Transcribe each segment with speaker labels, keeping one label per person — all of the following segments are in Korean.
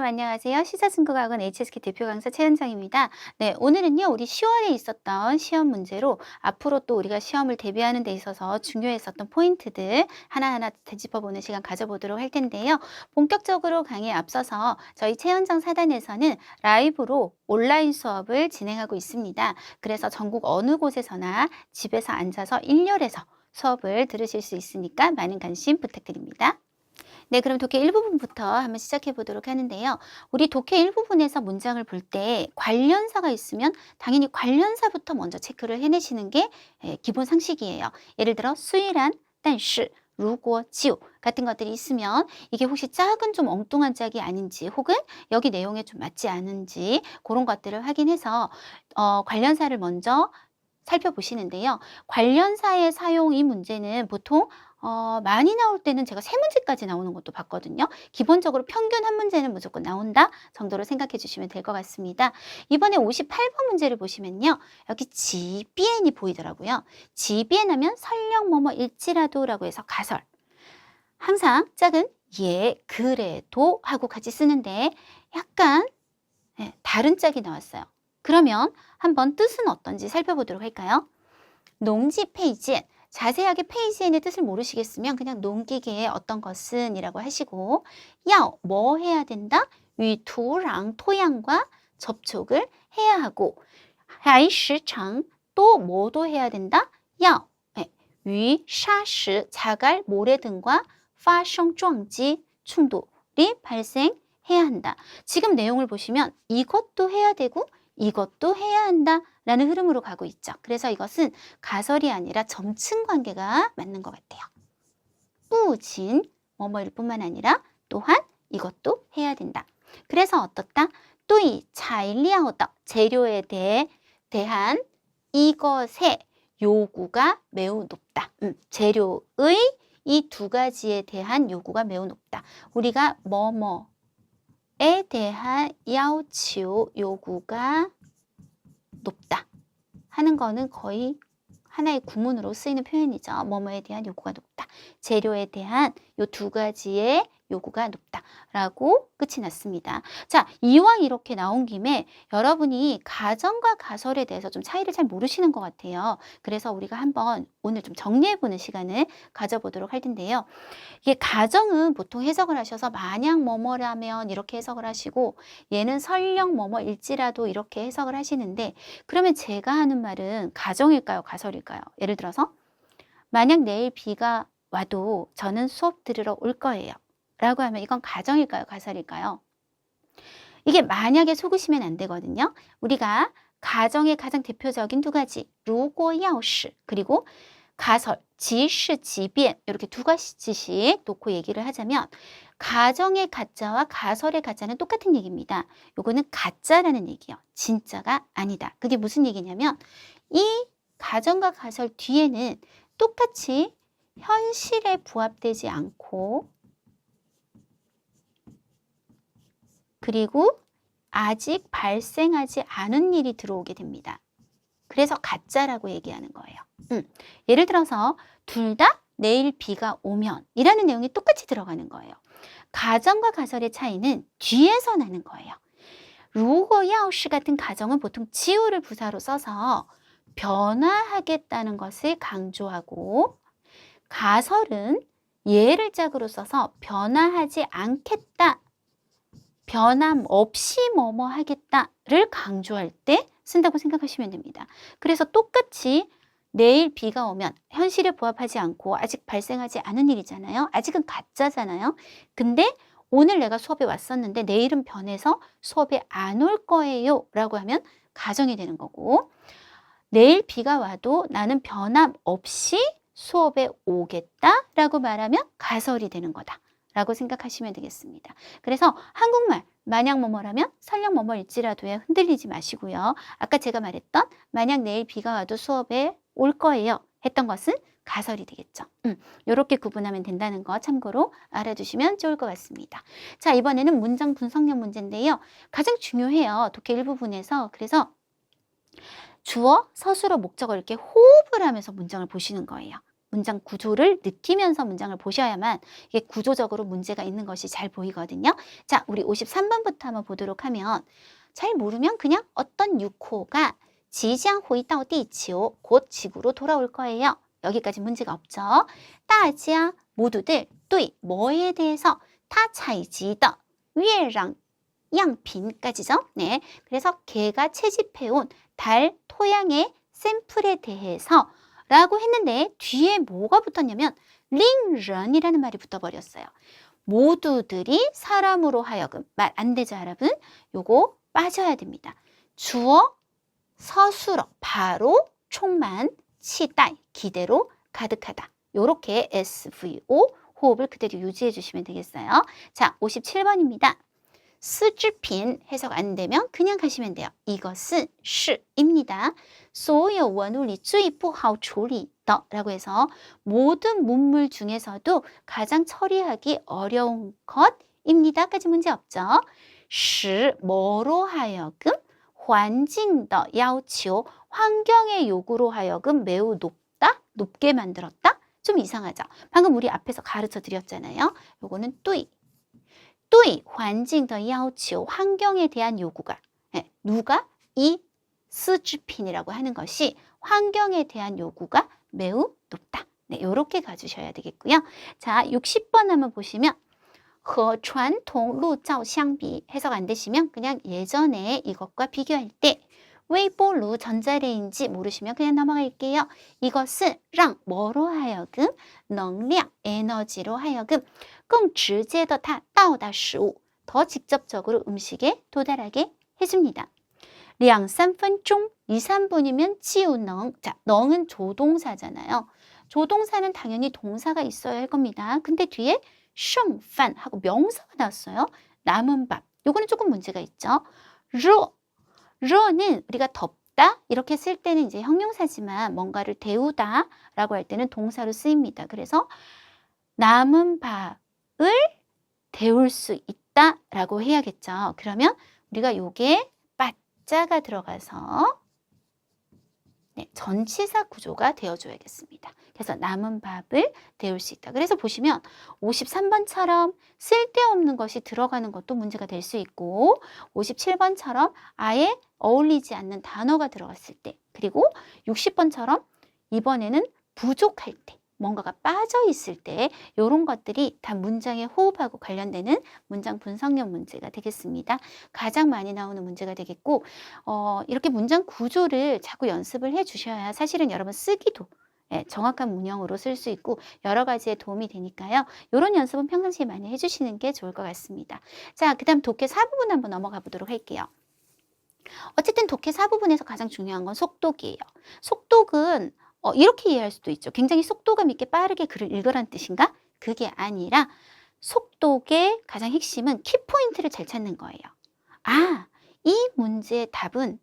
Speaker 1: 여러분 안녕하세요. 시사승부학원 HSK 대표 강사 최은정입니다. 네, 오늘은요 우리 10월에 있었던 시험 문제로 앞으로 또 우리가 시험을 대비하는 데 있어서 중요했었던 포인트들 하나하나 되짚어보는 시간 가져보도록 할 텐데요. 본격적으로 강의에 앞서서 저희 최은정 사단에서는 라이브로 온라인 수업을 진행하고 있습니다. 그래서 전국 어느 곳에서나 집에서 앉아서 일렬해서 수업을 들으실 수 있으니까 많은 관심 부탁드립니다. 네, 그럼 독해 1부분부터 한번 시작해 보도록 하는데요. 우리 독해 1부분에서 문장을 볼 때 관련사가 있으면 당연히 관련사부터 먼저 체크를 해내시는 게 기본 상식이에요. 예를 들어 수일한, 但是, 如果, 就 같은 것들이 있으면 이게 혹시 짝은 좀 엉뚱한 짝이 아닌지 혹은 여기 내용에 좀 맞지 않은지 그런 것들을 확인해서 관련사를 먼저 살펴보시는데요. 관련사의 사용 이 문제는 보통 많이 나올 때는 제가 3문제까지 나오는 것도 봤거든요. 기본적으로 평균 한 문제는 무조건 나온다 정도로 생각해 주시면 될 것 같습니다. 이번에 58번 문제를 보시면요. 여기 지비엔이 보이더라고요. 지비엔 하면 설령 뭐뭐일지라도 라고 해서 가설. 항상 짝은 예, 그래도 하고 같이 쓰는데 약간 다른 짝이 나왔어요. 그러면 한번 뜻은 어떤지 살펴보도록 할까요? 농지 페이지 자세하게 페이지엔의 뜻을 모르시겠으면 그냥 농기계의 어떤 것은 이라고 하시고 야, 뭐 해야 된다? 위토랑 토양과 접촉을 해야 하고 하이시창 또 뭐도 해야 된다? 야, 위, 샤시, 자갈, 모래 등과 파성撞击, 충돌이 발생해야 한다. 지금 내용을 보시면 이것도 해야 되고 이것도 해야 한다 라는 흐름으로 가고 있죠. 그래서 이것은 가설이 아니라 점층 관계가 맞는 것 같아요. 뿌진, 뭐뭐일 뿐만 아니라 또한 이것도 해야 된다. 그래서 어떻다? 또이 차일리아오다 재료에 대한 이것의 요구가 매우 높다. 재료의 이 두 가지에 대한 요구가 매우 높다. 우리가 뭐뭐에 대한 야오치오 요구가 높다 하는 거는 거의 하나의 구문으로 쓰이는 표현이죠. 뭐뭐에 대한 요구가 높다. 재료에 대한 요 두 가지의 요구가 높다라고 끝이 났습니다. 자, 이왕 이렇게 나온 김에 여러분이 가정과 가설에 대해서 좀 차이를 잘 모르시는 것 같아요. 그래서 우리가 한번 오늘 좀 정리해보는 시간을 가져보도록 할 텐데요. 이게 가정은 보통 해석을 하셔서 만약 뭐뭐라면 이렇게 해석을 하시고 얘는 설령 뭐뭐일지라도 이렇게 해석을 하시는데 그러면 제가 하는 말은 가정일까요? 가설일까요? 예를 들어서 만약 내일 비가 와도 저는 수업 들으러 올 거예요. 라고 하면 이건 가정일까요? 가설일까요? 이게 만약에 속으시면 안 되거든요. 우리가 가정의 가장 대표적인 두 가지, 如果要是 그리고 가설, 即是即便 이렇게 두 가지씩 놓고 얘기를 하자면 가정의 가짜와 가설의 가짜는 똑같은 얘기입니다. 요거는 가짜라는 얘기예요. 진짜가 아니다. 그게 무슨 얘기냐면 이 가정과 가설 뒤에는 똑같이 현실에 부합되지 않고 그리고 아직 발생하지 않은 일이 들어오게 됩니다. 그래서 가짜라고 얘기하는 거예요. 예를 들어서 둘 다 내일 비가 오면 이라는 내용이 똑같이 들어가는 거예요. 가정과 가설의 차이는 뒤에서 나는 거예요. 如果要是 같은 가정은 보통 지우를 부사로 써서 변화하겠다는 것을 강조하고 가설은 예를 짝으로 써서 변화하지 않겠다, 변함없이 뭐뭐 하겠다를 강조할 때 쓴다고 생각하시면 됩니다. 그래서 똑같이 내일 비가 오면 현실에 부합하지 않고 아직 발생하지 않은 일이잖아요. 아직은 가짜잖아요. 근데 오늘 내가 수업에 왔었는데 내일은 변해서 수업에 안 올 거예요 라고 하면 가정이 되는 거고 내일 비가 와도 나는 변함없이 수업에 오겠다 라고 말하면 가설이 되는 거다 라고 생각하시면 되겠습니다. 그래서 한국말 만약 뭐뭐라면 설령 뭐뭐일지라도에 흔들리지 마시고요. 아까 제가 말했던 만약 내일 비가 와도 수업에 올 거예요 했던 것은 가설이 되겠죠. 이렇게 구분하면 된다는 거 참고로 알아두시면 좋을 것 같습니다. 자, 이번에는 문장 분석력 문제인데요. 가장 중요해요. 독해 일부분에서. 그래서 주어, 서술어, 목적어 이렇게 호흡을 하면서 문장을 보시는 거예요. 문장 구조를 느끼면서 문장을 보셔야만 이게 구조적으로 문제가 있는 것이 잘 보이거든요. 자, 우리 53번부터 한번 보도록 하면 잘 모르면 그냥 어떤 6호가 지장 회의到地球, 곧 지구로 돌아올 거예요. 여기까지 문제가 없죠. 大家 모두들 对 뭐에 대해서 他采集的月亮样品까지죠. 네, 그래서 걔가 채집해온 달 토양의 샘플에 대해서 라고 했는데 뒤에 뭐가 붙었냐면 링런이라는 말이 붙어버렸어요. 모두들이 사람으로 하여금 말 안 되죠, 여러분? 요거 빠져야 됩니다. 주어 서술어 바로 총만 치다이 기대로 가득하다. 요렇게 SVO 호흡을 그대로 유지해 주시면 되겠어요. 자, 57번입니다. 스즈핀 해석 안 되면 그냥 가시면 돼요. 이것은 시입니다. 所有文物里最不好处理的라고 해서 모든 문물 중에서도 가장 처리하기 어려운 것입니다까지 문제 없죠. 使 뭐로 하여금 环境的要求 환경의 요구로 하여금 매우 높다, 높게 만들었다. 좀 이상하죠. 방금 우리 앞에서 가르쳐 드렸잖아요. 요거는 对对环境的要求 환경에 대한 요구가 누가 이 스즈핀이라고 하는 것이 환경에 대한 요구가 매우 높다. 네, 요렇게 가주셔야 되겠고요. 자, 60번 한번 보시면 和传统路照相比 해석 안 되시면 그냥 예전에 이것과 비교할 때 웨이보루 전자레인지 모르시면 그냥 넘어갈게요. 이것은 랑 뭐로 하여금 能量 에너지로 하여금 更直接的到达食物 더 직접적으로 음식에 도달하게 해줍니다. 2, 3分钟 2, 3분이면 지우능. 자, 능은 조동사잖아요. 조동사는 당연히 동사가 있어야 할 겁니다. 근데 뒤에 剩饭 하고 명사가 나왔어요. 남은 밥. 요거는 조금 문제가 있죠. 르는 우리가 덥다 이렇게 쓸 때는 이제 형용사지만 뭔가를 데우다 라고 할 때는 동사로 쓰입니다. 그래서 남은 밥을 데울 수 있다 라고 해야겠죠. 그러면 우리가 요게 빠자가 들어가서 네, 전치사 구조가 되어줘야겠습니다. 그래서 남은 밥을 데울 수 있다. 그래서 보시면 53번처럼 쓸데없는 것이 들어가는 것도 문제가 될 수 있고 57번처럼 아예 어울리지 않는 단어가 들어갔을 때 그리고 60번처럼 이번에는 부족할 때 뭔가가 빠져 있을 때 이런 것들이 다 문장의 호흡하고 관련되는 문장 분석력 문제가 되겠습니다. 가장 많이 나오는 문제가 되겠고 이렇게 문장 구조를 자꾸 연습을 해 주셔야 사실은 여러분 쓰기도 정확한 문형으로 쓸 수 있고 여러 가지에 도움이 되니까요. 이런 연습은 평상시에 많이 해주시는 게 좋을 것 같습니다. 자, 그 다음 독해 4부분 한번 넘어가 보도록 할게요. 어쨌든 독해 4부분에서 가장 중요한 건 속독이에요. 속독은 이렇게 이해할 수도 있죠. 굉장히 속도감 있게 빠르게 글을 읽으라는 뜻인가? 그게 아니라 속독의 가장 핵심은 키포인트를 잘 찾는 거예요. 아, 이 문제의 답은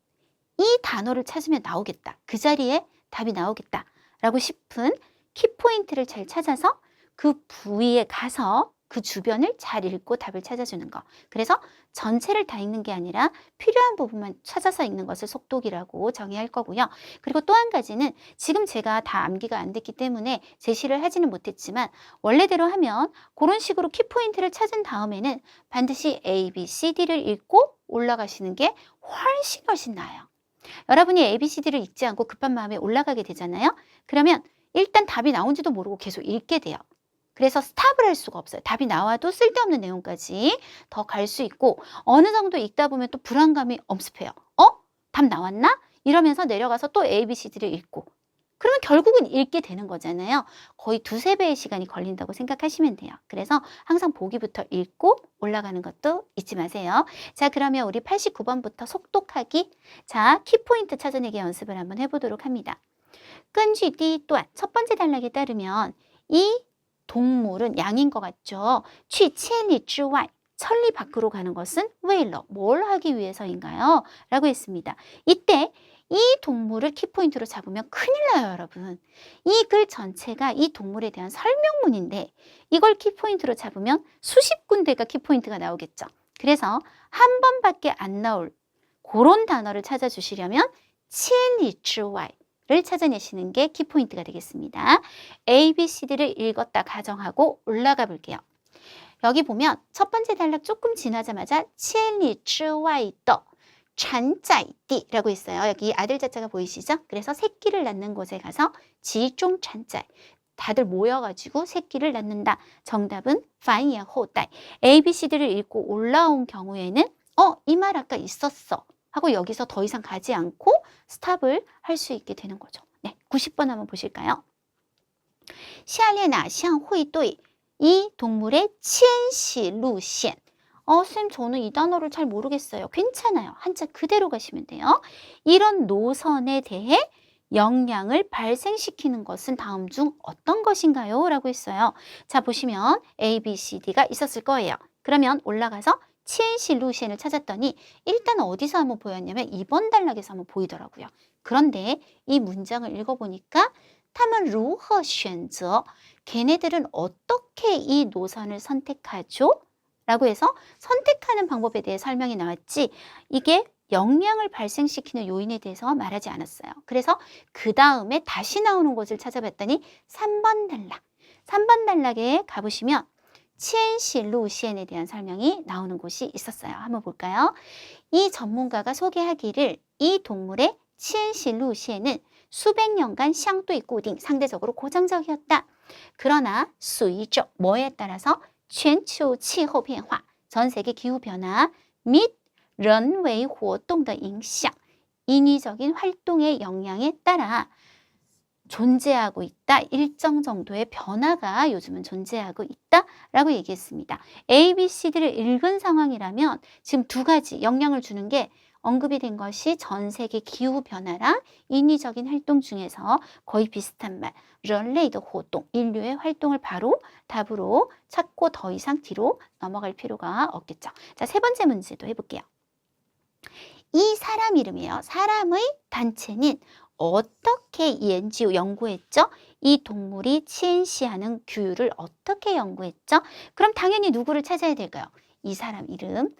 Speaker 1: 이 단어를 찾으면 나오겠다. 그 자리에 답이 나오겠다. 라고 싶은 키포인트를 잘 찾아서 그 부위에 가서 그 주변을 잘 읽고 답을 찾아주는 거. 그래서 전체를 다 읽는 게 아니라 필요한 부분만 찾아서 읽는 것을 속독이라고 정의할 거고요. 그리고 또 한 가지는 지금 제가 다 암기가 안 됐기 때문에 제시를 하지는 못했지만 원래대로 하면 그런 식으로 키포인트를 찾은 다음에는 반드시 A, B, C, D를 읽고 올라가시는 게 훨씬 나아요. 여러분이 A, B, C, D를 읽지 않고 급한 마음에 올라가게 되잖아요. 그러면 일단 답이 나온지도 모르고 계속 읽게 돼요. 그래서 스탑을 할 수가 없어요. 답이 나와도 쓸데없는 내용까지 더 갈 수 있고 어느 정도 읽다 보면 또 불안감이 엄습해요. 답 나왔나? 이러면서 내려가서 또 A, B, C, D를 읽고 그러면 결국은 읽게 되는 거잖아요. 거의 2~3배의 시간이 걸린다고 생각하시면 돼요. 그래서 항상 보기부터 읽고 올라가는 것도 잊지 마세요. 자, 그러면 우리 89번부터 속독하기. 자, 키포인트 찾아내기 연습을 한번 해보도록 합니다. 根据第一段, 첫 번째 단락에 따르면 이 동물은 양인 것 같죠. 去千里之外, 천리 밖으로 가는 것은 为了, 뭘 하기 위해서인가요? 라고 했습니다. 이때 이 동물을 키포인트로 잡으면 큰일 나요, 여러분. 이 글 전체가 이 동물에 대한 설명문인데 이걸 키포인트로 잡으면 수십 군데가 키포인트가 나오겠죠. 그래서 한 번밖에 안 나올 그런 단어를 찾아주시려면 千里之外를 찾아내시는 게 키포인트가 되겠습니다. A, B, C, D를 읽었다 가정하고 올라가 볼게요. 여기 보면 첫 번째 단락 조금 지나자마자 千里之外的 产仔地라고 있어요. 여기 아들 자자가 보이시죠? 그래서 새끼를 낳는 곳에 가서 지종产仔 다들 모여가지고 새끼를 낳는다. 정답은 繁衍后代 A, B, C, D를 읽고 올라온 경우에는 이 말 아까 있었어 하고 여기서 더 이상 가지 않고 스탑을 할 수 있게 되는 거죠. 네, 90번 한번 보실까요? 下列哪项会对이 동물의 迁徙路线 쌤 저는 이 단어를 잘 모르겠어요. 괜찮아요. 한자 그대로 가시면 돼요. 이런 노선에 대해 영향을 발생시키는 것은 다음 중 어떤 것인가요? 라고 했어요. 자 보시면 A, B, C, D가 있었을 거예요. 그러면 올라가서 迁徙 路线을 찾았더니 일단 어디서 한번 보였냐면 2번 단락에서 한번 보이더라고요. 그런데 이 문장을 읽어보니까 他们如何选择 걔네들은 어떻게 이 노선을 선택하죠? 라고 해서 선택하는 방법에 대해 설명이 나왔지 이게 영향을 발생시키는 요인에 대해서 말하지 않았어요. 그래서 그 다음에 다시 나오는 곳을 찾아봤더니 3번 단락. 3번 단락에 가보시면 迁徙 路线에 대한 설명이 나오는 곳이 있었어요. 한번 볼까요? 이 전문가가 소개하기를 이 동물의 迁徙 路线은 수백 년간相对固定, 상대적으로 고정적이었다. 그러나 随着 뭐에 따라서 全球气候变化, 전 세계 기후 변화 및人为活动的影响, 인위적인 활동의 영향에 따라 존재하고 있다. 일정 정도의 변화가 요즘은 존재하고 있다라고 얘기했습니다. A, B, C, D를 읽은 상황이라면 지금 두 가지 영향을 주는 게 언급이 된 것이 전 세계 기후 변화랑 인위적인 활동 중에서 거의 비슷한 말, 人类的活动, 인류의 활동을 바로 답으로 찾고 더 이상 뒤로 넘어갈 필요가 없겠죠. 자, 세 번째 문제도 해볼게요. 이 사람 이름이에요. 사람의 단체는 어떻게 연구했죠? 이 동물이 迁徙하는 규율을 어떻게 연구했죠? 그럼 당연히 누구를 찾아야 될까요? 이 사람 이름은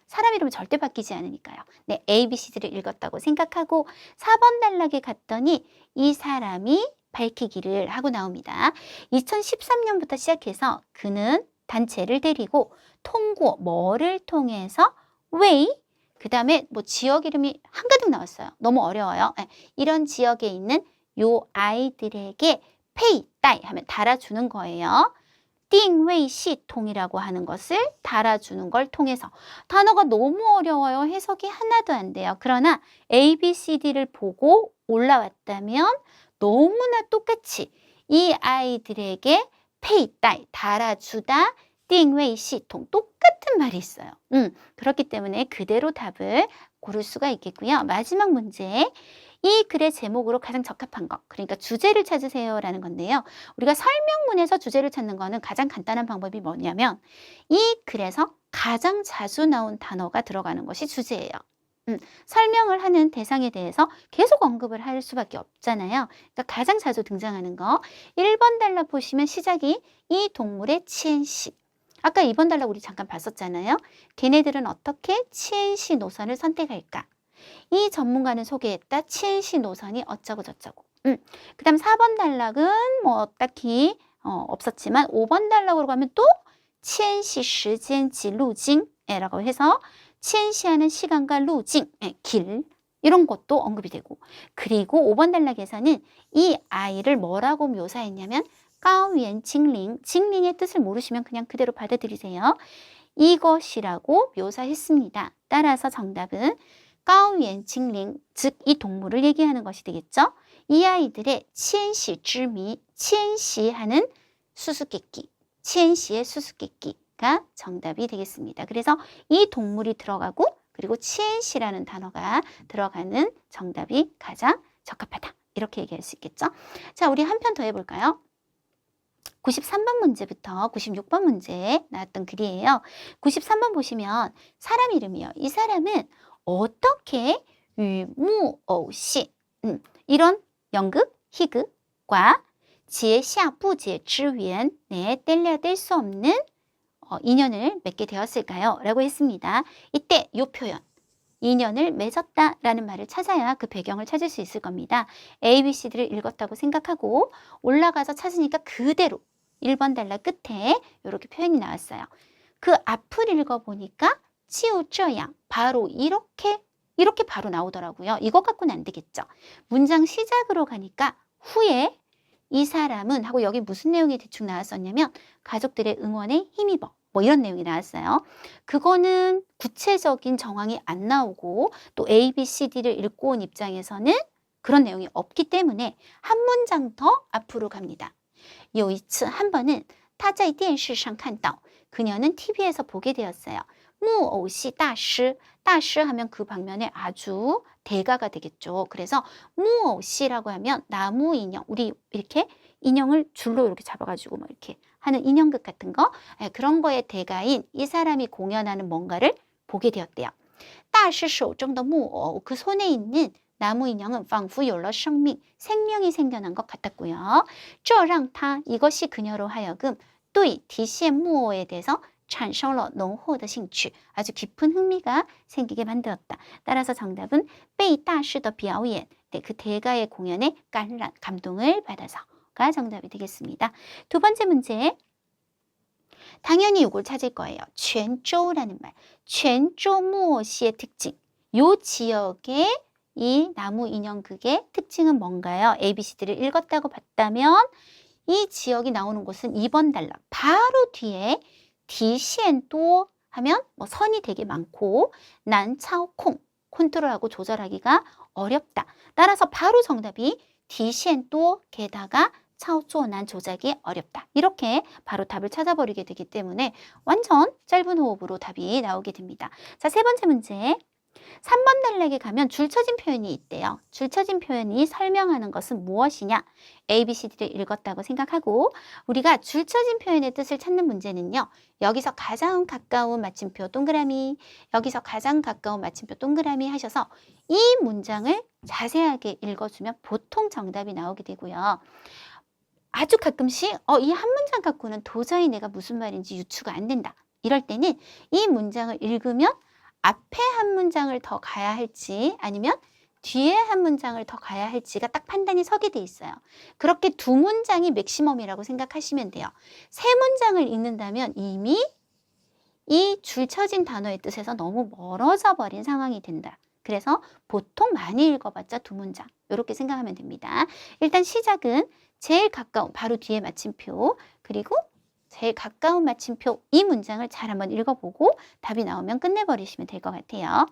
Speaker 1: 절대 바뀌지 않으니까요. 네, A, B, C, D를 읽었다고 생각하고 4번 단락에 갔더니 이 사람이 밝히기를 하고 나옵니다. 2013년부터 시작해서 그는 단체를 데리고 통고, 뭐를 통해서 웨이, 그 다음에 뭐 지역 이름이 한가득 나왔어요. 너무 어려워요. 네, 이런 지역에 있는 요 아이들에게 페이, 따이 하면 달아주는 거예요. 띵웨이 시통이라고 하는 것을 달아주는 걸 통해서 단어가 너무 어려워요. 해석이 하나도 안 돼요. 그러나 A, B, C, D를 보고 올라왔다면 너무나 똑같이 이 아이들에게 페이, 따이, 달아주다, 띵웨이 시통 똑같은 말이 있어요. 그렇기 때문에 그대로 답을 고를 수가 있겠고요. 마지막 문제. 이 글의 제목으로 가장 적합한 것, 그러니까 주제를 찾으세요 라는 건데요. 우리가 설명문에서 주제를 찾는 거는 가장 간단한 방법이 뭐냐면 이 글에서 가장 자주 나온 단어가 들어가는 것이 주제예요. 설명을 하는 대상에 대해서 계속 언급을 할 수밖에 없잖아요. 그러니까 가장 자주 등장하는 거. 1번 단락 보시면 시작이 이 동물의 迁徙. 아까 2번 단락 우리 잠깐 봤었잖아요. 걔네들은 어떻게 迁徙 노선을 선택할까? 이 전문가는 소개했다. 迁徙 노선이 어쩌고 저쩌고. 그 다음 4번 단락은 뭐 딱히 없었지만 5번 단락으로 가면 또 迁徙时间及路径라고 해서 迁徙 하는 시간과 루징, 길 이런 것도 언급이 되고, 그리고 5번 단락에서는 이 아이를 뭐라고 묘사했냐면 가오연 징링, 징링의 뜻을 모르시면 그냥 그대로 받아들이세요. 이것이라고 묘사했습니다. 따라서 정답은 가오연 징링, 즉 이 동물을 얘기하는 것이 되겠죠. 이 아이들의 迁徙之谜, 迁徙 하는 수수께끼, 迁徙의 수수께끼가 정답이 되겠습니다. 그래서 이 동물이 들어가고 그리고 迁徙 라는 단어가 들어가는 정답이 가장 적합하다. 이렇게 얘기할 수 있겠죠. 자, 우리 한 편 더 해볼까요? 93번 문제부터 96번 문제 나왔던 글이에요. 93번 보시면 사람 이름이요. 이 사람은 어떻게 유무어시, 이런 연극, 희극과 지혜샤 부재 지위엔, 뗄래야 뗄 수 없는 인연을 맺게 되었을까요? 라고 했습니다. 이때 이 표현, 인연을 맺었다라는 말을 찾아야 그 배경을 찾을 수 있을 겁니다. A, B, C, D를 읽었다고 생각하고 올라가서 찾으니까 그대로 1번 단락 끝에 이렇게 표현이 나왔어요. 그 앞을 읽어보니까 치우쩌양 바로 이렇게 바로 나오더라고요. 이것 갖고는 안 되겠죠. 문장 시작으로 가니까 후에 이 사람은 하고 여기 무슨 내용이 대충 나왔었냐면 가족들의 응원에 힘입어 뭐 이런 내용이 나왔어요. 그거는 구체적인 정황이 안 나오고 또 A, B, C, D를 읽고 온 입장에서는 그런 내용이 없기 때문에 한 문장 더 앞으로 갑니다. 有一次한 번은 他在电视上看到 그녀는 TV에서 보게 되었어요. 木偶戏大师 大师 하면 그 방면에 아주 대가가 되겠죠. 그래서 木偶戏라고 하면 나무 인형, 우리 이렇게 인형을 줄로 이렇게 잡아가지고 뭐 이렇게 하는 인형극 같은 거, 그런 거의 대가인 이 사람이 공연하는 뭔가를 보게 되었대요. 大师手中的木偶 그 손에 있는 나무 인형은 仿佛有了生命 생명이 생겨난 것 같았고요. 这让他 이것이 그녀로 하여금 对提线木偶에 대해서 产生了浓厚的兴趣 아주 깊은 흥미가 생기게 만들었다. 따라서 정답은 被大师的表演 네, 그 대가의 공연에 감동을 받아서가 정답이 되겠습니다. 두 번째 문제 당연히 이걸 찾을 거예요. 泉州라는 말. 泉州木偶戏의 특징. 요 지역의 이 나무 인형극의 특징은 뭔가요? A, B, C, D를 읽었다고 봤다면 이 지역이 나오는 곳은 2번 단락. 바로 뒤에 디시엔도 하면 뭐 선이 되게 많고 난차오콩 컨트롤하고 조절하기가 어렵다. 따라서 바로 정답이 디시엔도 게다가 차오쪼난 조작이 어렵다. 이렇게 바로 답을 찾아버리게 되기 때문에 완전 짧은 호흡으로 답이 나오게 됩니다. 자, 세 번째 문제. 3번 단락에 가면 줄쳐진 표현이 있대요. 줄쳐진 표현이 설명하는 것은 무엇이냐? A, B, C, D를 읽었다고 생각하고 우리가 줄쳐진 표현의 뜻을 찾는 문제는요. 여기서 가장 가까운 마침표 동그라미, 여기서 가장 가까운 마침표 동그라미 하셔서 이 문장을 자세하게 읽어주면 보통 정답이 나오게 되고요. 아주 가끔씩 이 한 문장 갖고는 도저히 내가 무슨 말인지 유추가 안 된다. 이럴 때는 이 문장을 읽으면 앞에 한 문장을 더 가야 할지 아니면 뒤에 한 문장을 더 가야 할지가 딱 판단이 서게 돼 있어요. 그렇게 두 문장이 맥시멈이라고 생각하시면 돼요. 세 문장을 읽는다면 이미 이 줄쳐진 단어의 뜻에서 너무 멀어져 버린 상황이 된다. 그래서 보통 많이 읽어봤자 두 문장 이렇게 생각하면 됩니다. 일단 시작은 제일 가까운 바로 뒤에 마침표 그리고 제일 가까운 마침표 이 문장을 잘 한번 읽어보고 답이 나오면 끝내버리시면 될 것 같아요.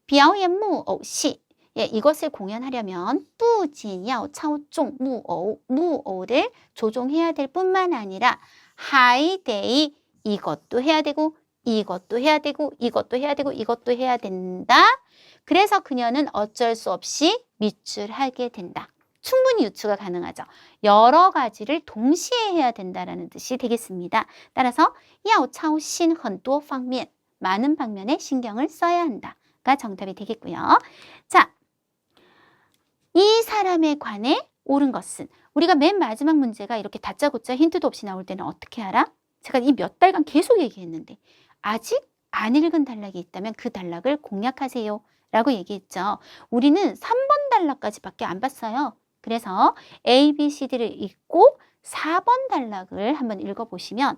Speaker 1: 表演木偶戏 예, 이것을 공연하려면 不仅要操纵木偶 무偶를 조종해야 될 뿐만 아니라 还得 이것도 해야 되고 이것도 해야 되고 이것도 해야 되고 이것도 해야 된다. 그래서 그녀는 어쩔 수 없이 밑줄하게 된다. 충분히 유추가 가능하죠. 여러 가지를 동시에 해야 된다라는 뜻이 되겠습니다. 따라서 要操心很多方面 많은 방면에 신경을 써야 한다가 정답이 되겠고요. 자, 이 사람에 관해 옳은 것은 우리가 맨 마지막 문제가 이렇게 다짜고짜 힌트도 없이 나올 때는 어떻게 알아? 제가 이 몇 달간 계속 얘기했는데 아직 안 읽은 단락이 있다면 그 단락을 공략하세요 라고 얘기했죠. 우리는 3번 단락까지밖에 안 봤어요. 그래서 A, B, C, D를 읽고 4번 단락을 한번 읽어보시면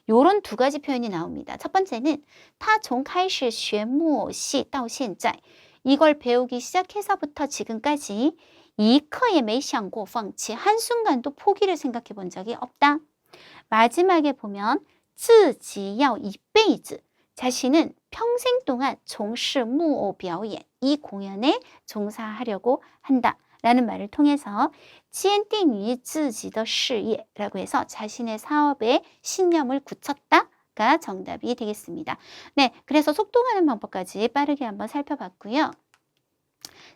Speaker 1: 요런 두 가지 표현이 나옵니다. 첫 번째는 他从开始学木偶戏到现在 이걸 배우기 시작해서부터 지금까지 一刻也没想过放弃 한순간도 포기를 생각해 본 적이 없다. 마지막에 보면 自己要一辈子 자신은 평생 동안 从事木偶表演 이 공연에 종사하려고 한다. 라는 말을 통해서 坚定于自己的事业 라고 해서 자신의 사업에 신념을 굳혔다가 정답이 되겠습니다. 네, 그래서 속도가는 방법까지 빠르게 한번 살펴봤고요.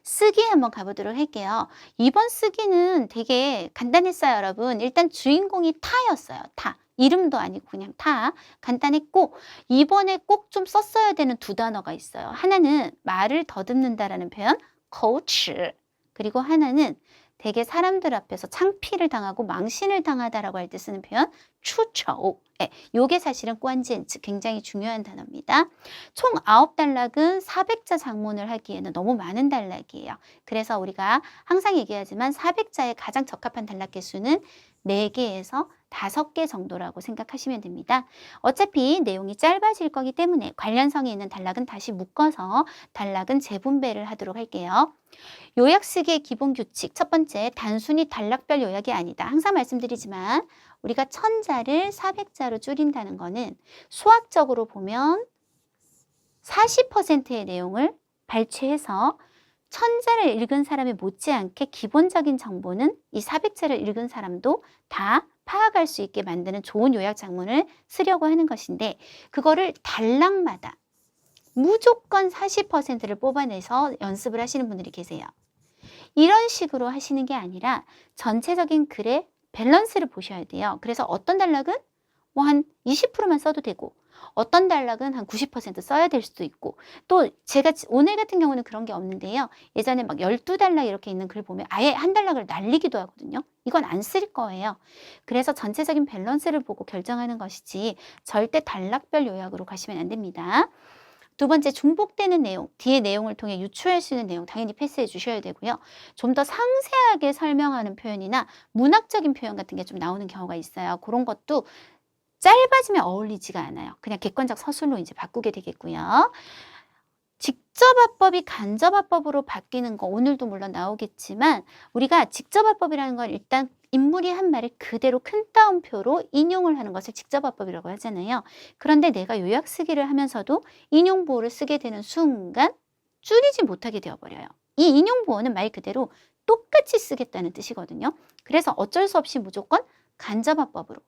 Speaker 1: 쓰기 한번 가보도록 할게요. 이번 쓰기는 되게 간단했어요, 여러분. 일단 주인공이 타였어요. 타. 이름도 아니고 그냥 타. 간단했고 이번에 꼭 좀 썼어야 되는 두 단어가 있어요. 하나는 말을 더듬는다라는 표현, 口齿. 그리고 하나는 대개 사람들 앞에서 창피를 당하고 망신을 당하다라고 할 때 쓰는 표현 추처. 예, 요게 사실은 관젠츠 굉장히 중요한 단어입니다. 총 9단락은 400자 장문을 하기에는 너무 많은 단락이에요. 그래서 우리가 항상 얘기하지만 400자에 가장 적합한 단락 개수는 4개에서 5개 정도라고 생각하시면 됩니다. 어차피 내용이 짧아질 거기 때문에 관련성이 있는 단락은 다시 묶어서 단락은 재분배를 하도록 할게요. 요약 쓰기의 기본 규칙. 첫 번째, 단순히 단락별 요약이 아니다. 항상 말씀드리지만 우리가 1000자를 400자로 줄인다는 거는 수학적으로 보면 40%의 내용을 발췌해서 1000자를 읽은 사람이 못지않게 기본적인 정보는 이 400자를 읽은 사람도 다 파악할 수 있게 만드는 좋은 요약 장문을 쓰려고 하는 것인데, 그거를 단락마다 무조건 40%를 뽑아내서 연습을 하시는 분들이 계세요. 이런 식으로 하시는 게 아니라 전체적인 글의 밸런스를 보셔야 돼요. 그래서 어떤 단락은 뭐 한 20%만 써도 되고, 어떤 단락은 한 90% 써야 될 수도 있고, 또 제가 오늘 같은 경우는 그런 게 없는데요. 예전에 막 12단락 이렇게 있는 글 보면 아예 한 단락을 날리기도 하거든요. 이건 안 쓸 거예요. 그래서 전체적인 밸런스를 보고 결정하는 것이지 절대 단락별 요약으로 가시면 안 됩니다. 두 번째, 중복되는 내용, 뒤에 내용을 통해 유추할 수 있는 내용 당연히 패스해 주셔야 되고요. 좀 더 상세하게 설명하는 표현이나 문학적인 표현 같은 게 좀 나오는 경우가 있어요. 그런 것도 짧아지면 어울리지가 않아요. 그냥 객관적 서술로 이제 바꾸게 되겠고요. 직접화법이 간접화법으로 바뀌는 거 오늘도 물론 나오겠지만, 우리가 직접화법이라는 건 일단 인물이 한 말을 그대로 큰 따옴표로 인용을 하는 것을 직접화법이라고 하잖아요. 그런데 내가 요약 쓰기를 하면서도 인용 보호를 쓰게 되는 순간 줄이지 못하게 되어버려요. 이 인용 보호는 말 그대로 똑같이 쓰겠다는 뜻이거든요. 그래서 어쩔 수 없이 무조건 간접화법으로.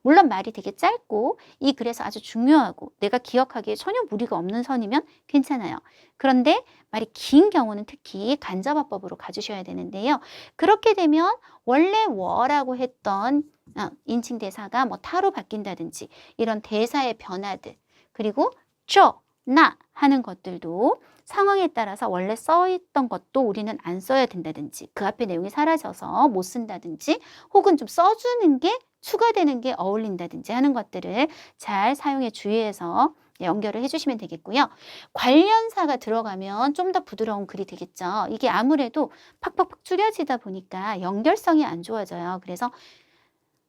Speaker 1: 물론 말이 되게 짧고 이 글에서 아주 중요하고 내가 기억하기에 전혀 무리가 없는 선이면 괜찮아요. 그런데 말이 긴 경우는 특히 간접화법으로 가주셔야 되는데요. 그렇게 되면 원래 워라고 했던 인칭 대사가 뭐 타로 바뀐다든지 이런 대사의 변화들, 그리고 나 하는 것들도 상황에 따라서 원래 써있던 것도 우리는 안 써야 된다든지, 그 앞에 내용이 사라져서 못 쓴다든지, 혹은 좀 써주는 게 추가되는 게 어울린다든지 하는 것들을 잘 사용해 주의해서 연결을 해주시면 되겠고요. 관련사가 들어가면 좀 더 부드러운 글이 되겠죠. 이게 아무래도 팍팍팍 줄여지다 보니까 연결성이 안 좋아져요. 그래서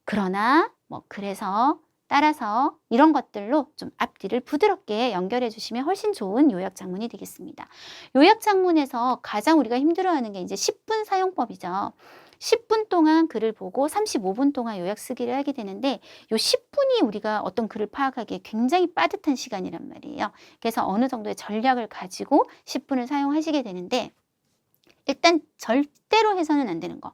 Speaker 1: 그러나 그래서 따라서 이런 것들로 좀 앞뒤를 부드럽게 연결해 주시면 훨씬 좋은 요약 장문이 되겠습니다. 요약 장문에서 가장 우리가 힘들어하는 게 이제 10분 사용법이죠. 10분 동안 글을 보고 35분 동안 요약 쓰기를 하게 되는데, 요 10분이 우리가 어떤 글을 파악하기에 굉장히 빠듯한 시간이란 말이에요. 그래서 어느 정도의 전략을 가지고 10분을 사용하시게 되는데, 일단 절대로 해서는 안 되는 거.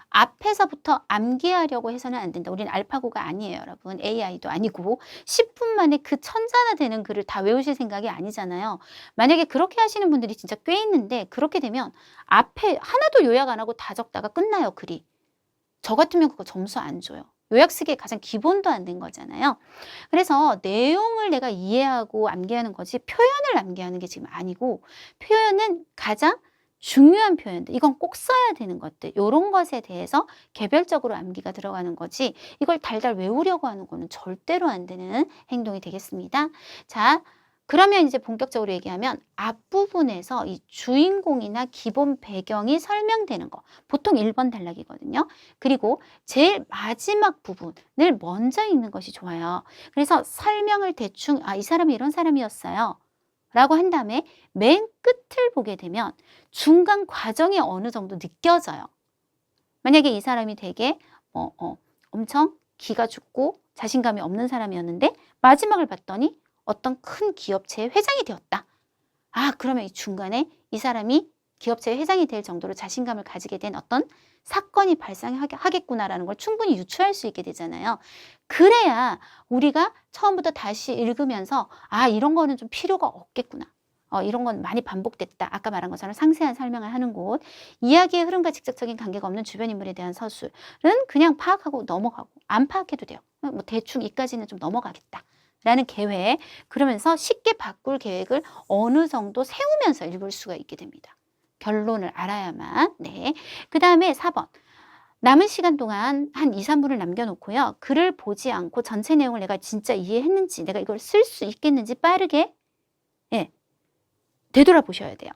Speaker 1: 앞에서부터 암기하려고 해서는 안 된다. 우리는 알파고가 아니에요, 여러분. AI도 아니고 10분 만에 그 천자나 되는 글을 다 외우실 생각이 아니잖아요. 만약에 그렇게 하시는 분들이 진짜 꽤 있는데, 그렇게 되면 앞에 하나도 요약 안 하고 다 적다가 끝나요, 글이. 저 같으면 그거 점수 안 줘요. 요약 쓰기에 가장 기본도 안 된 거잖아요. 그래서 내용을 내가 이해하고 암기하는 거지 표현을 암기하는 게 지금 아니고, 표현은 가장 중요한 표현들, 이건 꼭 써야 되는 것들, 이런 것에 대해서 개별적으로 암기가 들어가는 거지, 이걸 달달 외우려고 하는 거는 절대로 안 되는 행동이 되겠습니다. 자, 그러면 이제 본격적으로 얘기하면 앞부분에서 이 주인공이나 기본 배경이 설명되는 거, 보통 1번 단락이거든요. 그리고 제일 마지막 부분을 먼저 읽는 것이 좋아요. 그래서 설명을 대충 이 사람이 이런 사람이었어요 라고 한 다음에 맨 끝을 보게 되면 중간 과정이 어느 정도 느껴져요. 만약에 이 사람이 되게 엄청 기가 죽고 자신감이 없는 사람이었는데 마지막을 봤더니 어떤 큰 기업체의 회장이 되었다. 그러면 이 중간에 이 사람이 기업체의 회장이 될 정도로 자신감을 가지게 된 어떤 사건이 발생하겠구나라는 걸 충분히 유추할 수 있게 되잖아요. 그래야 우리가 처음부터 다시 읽으면서 이런 거는 좀 필요가 없겠구나. 이런 건 많이 반복됐다. 아까 말한 것처럼 상세한 설명을 하는 곳, 이야기의 흐름과 직접적인 관계가 없는 주변 인물에 대한 서술은 그냥 파악하고 넘어가고, 안 파악해도 돼요. 대충 이까지는 좀 넘어가겠다 라는 계획, 그러면서 쉽게 바꿀 계획을 어느 정도 세우면서 읽을 수가 있게 됩니다. 결론을 알아야만. 네. 그 다음에 4번. 남은 시간 동안 한 2, 3분을 남겨놓고요. 글을 보지 않고 전체 내용을 내가 진짜 이해했는지, 내가 이걸 쓸 수 있겠는지 빠르게 예, 되돌아보셔야 돼요.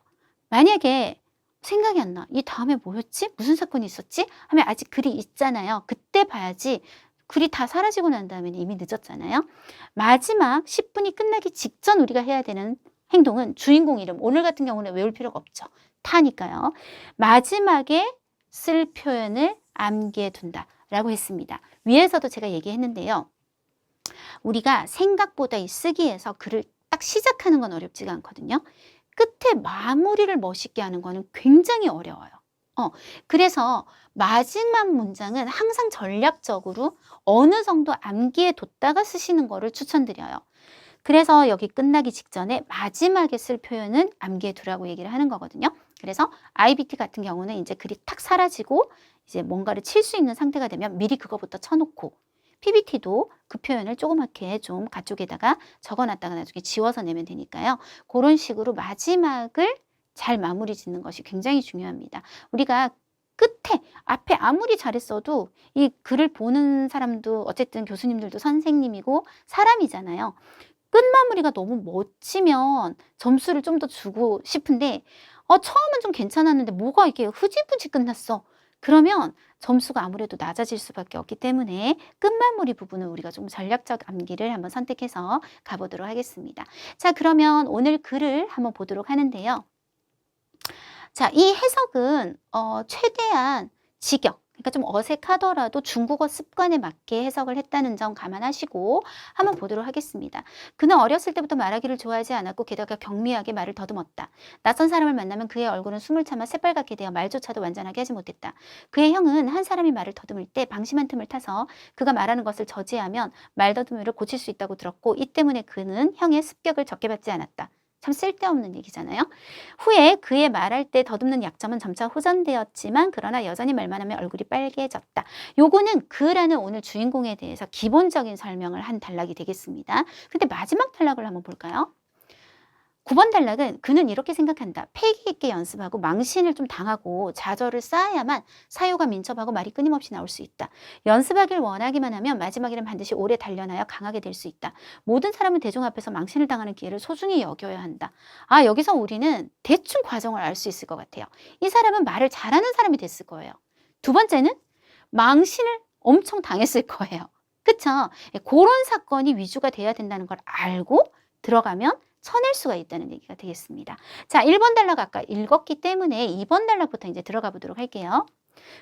Speaker 1: 만약에 생각이 안 나. 이 다음에 뭐였지? 무슨 사건이 있었지? 하면 아직 글이 있잖아요. 그때 봐야지. 글이 다 사라지고 난 다음에는 이미 늦었잖아요. 마지막 10분이 끝나기 직전 우리가 해야 되는 행동은 주인공 이름. 오늘 같은 경우는 외울 필요가 없죠. 타니까요. 마지막에 쓸 표현을 암기해 둔다 라고 했습니다. 위에서도 제가 얘기했는데요. 우리가 생각보다 이 쓰기에서 글을 딱 시작하는 건 어렵지가 않거든요. 끝에 마무리를 멋있게 하는 거는 굉장히 어려워요. 그래서 마지막 문장은 항상 전략적으로 어느 정도 암기해 뒀다가 쓰시는 거를 추천드려요. 그래서 여기 끝나기 직전에 마지막에 쓸 표현은 암기해 두라고 얘기를 하는 거거든요. 그래서 IBT 같은 경우는 이제 글이 탁 사라지고 이제 뭔가를 칠 수 있는 상태가 되면 미리 그거부터 쳐놓고, PPT도 그 표현을 조그맣게 좀 가쪽에다가 적어놨다가 나중에 지워서 내면 되니까요. 그런 식으로 마지막을 잘 마무리 짓는 것이 굉장히 중요합니다. 우리가 끝에, 앞에 아무리 잘했어도 이 글을 보는 사람도 어쨌든 교수님들도 선생님이고 사람이잖아요. 끝마무리가 너무 멋지면 점수를 좀 더 주고 싶은데 처음은 좀 괜찮았는데 뭐가 이게 흐지부지 끝났어. 그러면 점수가 아무래도 낮아질 수밖에 없기 때문에 끝마무리 부분은 우리가 좀 전략적 암기를 한번 선택해서 가보도록 하겠습니다. 자, 그러면 오늘 글을 한번 보도록 하는데요. 자, 이 해석은 최대한 직역, 그러니까 좀 어색하더라도 중국어 습관에 맞게 해석을 했다는 점 감안하시고 한번 보도록 하겠습니다. 그는 어렸을 때부터 말하기를 좋아하지 않았고 게다가 경미하게 말을 더듬었다. 낯선 사람을 만나면 그의 얼굴은 숨을 참아 새빨갛게 되어 말조차도 완전하게 하지 못했다. 그의 형은 한 사람이 말을 더듬을 때 방심한 틈을 타서 그가 말하는 것을 저지하면 말더듬이를 고칠 수 있다고 들었고, 이 때문에 그는 형의 습격을 적게 받지 않았다. 참 쓸데없는 얘기잖아요. 후에 그의 말할 때 더듬는 약점은 점차 호전되었지만 그러나 여전히 말만 하면 얼굴이 빨개졌다. 요거는 그라는 오늘 주인공에 대해서 기본적인 설명을 한 단락이 되겠습니다. 근데 마지막 단락을 한번 볼까요? 9번 단락은 그는 이렇게 생각한다. 패기 있게 연습하고 망신을 좀 당하고 좌절을 쌓아야만 사유가 민첩하고 말이 끊임없이 나올 수 있다. 연습하길 원하기만 하면 마지막에는 반드시 오래 단련하여 강하게 될 수 있다. 모든 사람은 대중 앞에서 망신을 당하는 기회를 소중히 여겨야 한다. 아, 여기서 우리는 대충 과정을 알 수 있을 것 같아요. 이 사람은 말을 잘하는 사람이 됐을 거예요. 두 번째는 망신을 엄청 당했을 거예요. 그쵸? 그런 사건이 위주가 돼야 된다는 걸 알고 들어가면 쳐낼 수가 있다는 얘기가 되겠습니다. 자, 1번 단락 아까 읽었기 때문에 2번 단락부터 이제 들어가 보도록 할게요.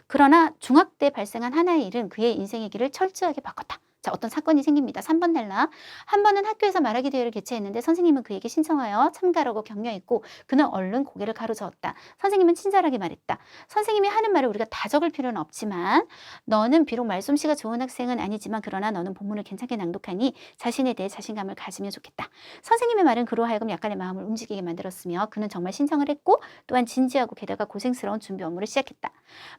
Speaker 1: 그러나 중학 때 발생한 하나의 일은 그의 인생의 길을 철저하게 바꿨다. 자, 어떤 사건이 생깁니다. 3번 단락. 한 번은 학교에서 말하기 대회를 개최했는데 선생님은 그에게 신청하여 참가라고 격려했고 그는 얼른 고개를 가로저었다. 선생님은 친절하게 말했다. 선생님이 하는 말을 우리가 다 적을 필요는 없지만 너는 비록 말솜씨가 좋은 학생은 아니지만 그러나 너는 본문을 괜찮게 낭독하니 자신에 대해 자신감을 가지면 좋겠다. 선생님의 말은 그로 하여금 약간의 마음을 움직이게 만들었으며 그는 정말 신청을 했고 또한 진지하고 게다가 고생스러운 준비 업무를 시작했다.